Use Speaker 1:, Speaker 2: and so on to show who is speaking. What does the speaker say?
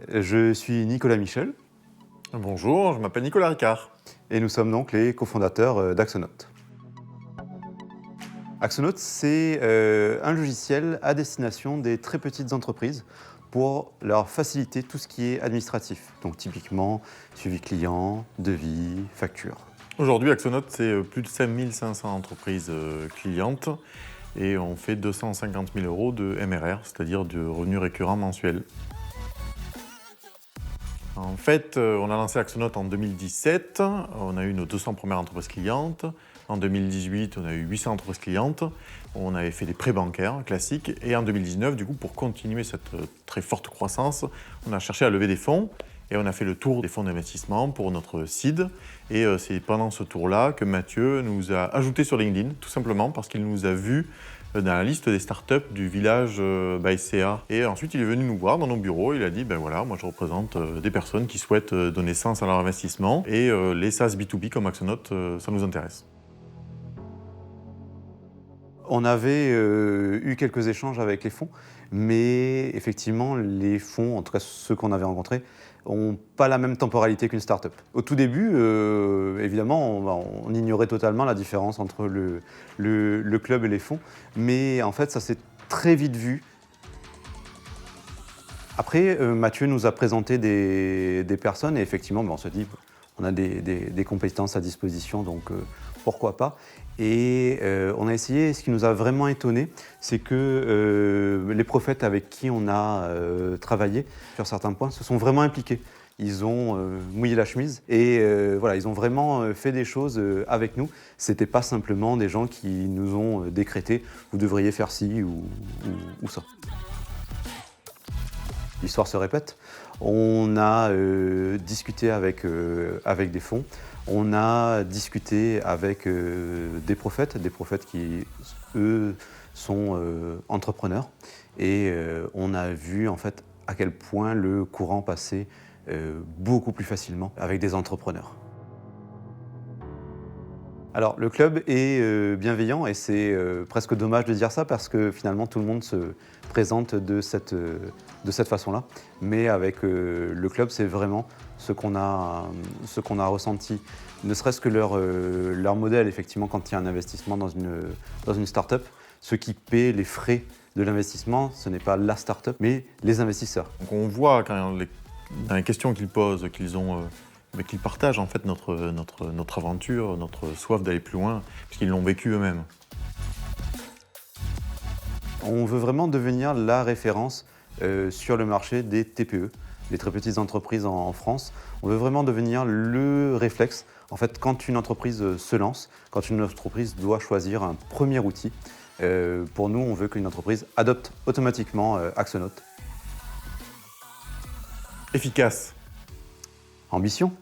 Speaker 1: Je suis Nicolas Michel
Speaker 2: Bonjour, je m'appelle Nicolas Ricard.
Speaker 1: et nous sommes donc les cofondateurs d'Axonote. Axonote, c'est un logiciel à destination des très petites entreprises pour leur faciliter tout ce qui est administratif. Donc typiquement, suivi client, devis, facture.
Speaker 2: Aujourd'hui, Axonote, c'est plus de 5500 entreprises clientes et on fait 250 000 euros de MRR, c'est-à-dire de revenus récurrents mensuels. En fait, on a lancé Axonote en 2017, on a eu nos 200 premières entreprises clientes. En 2018, on a eu 800 entreprises clientes. On avait fait des prêts bancaires classiques. Et en 2019, du coup, pour continuer cette très forte croissance, on a cherché à lever des fonds. Et on a fait le tour des fonds d'investissement pour notre seed. Et c'est pendant ce tour-là que Mathieu nous a ajouté sur LinkedIn, tout simplement parce qu'il nous a vus dans la liste des startups du village by CA. Et ensuite, il est venu nous voir dans nos bureaux. Il a dit, ben voilà, moi je représente des personnes qui souhaitent donner sens à leur investissement. Et les SaaS B2B comme Axonote, ça nous intéresse.
Speaker 1: On avait eu quelques échanges avec les fonds, mais effectivement, les fonds, en tout cas ceux qu'on avait rencontrés, n'ont pas la même temporalité qu'une start-up. Au tout début, évidemment, on ignorait totalement la différence entre le club et les fonds, mais en fait, ça s'est très vite vu. Après, Mathieu nous a présenté des personnes et effectivement, on se dit, on a des compétences à disposition, donc pourquoi pas. Et on a essayé, ce qui nous a vraiment étonné, c'est que les prophètes avec qui on a travaillé sur certains points se sont vraiment impliqués. Ils ont mouillé la chemise et voilà, ils ont vraiment fait des choses avec nous. C'était pas simplement des gens qui nous ont décrété « vous devriez faire ci ou ça ». L'histoire se répète. On a discuté avec des fonds, on a discuté avec des prophètes qui, eux, sont entrepreneurs. Et on a vu en fait à quel point le courant passait beaucoup plus facilement avec des entrepreneurs. Alors, le club est bienveillant et c'est presque dommage de dire ça parce que finalement tout le monde se présente de cette façon-là. Mais avec le club, c'est vraiment ce qu'on a ressenti. Ne serait-ce que leur modèle, effectivement, quand il y a un investissement dans une start-up, ceux qui paient les frais de l'investissement, ce n'est pas la start-up, mais les investisseurs.
Speaker 2: Donc on voit quand dans les questions qu'ils posent, qu'ils partagent en fait notre aventure, notre soif d'aller plus loin, puisqu'ils l'ont vécu eux-mêmes.
Speaker 1: On veut vraiment devenir la référence sur le marché des TPE, les très petites entreprises en France. On veut vraiment devenir le réflexe. En fait, quand une entreprise se lance, quand une entreprise doit choisir un premier outil, pour nous, on veut qu'une entreprise adopte automatiquement Axonote.
Speaker 2: Efficace.
Speaker 1: Ambition.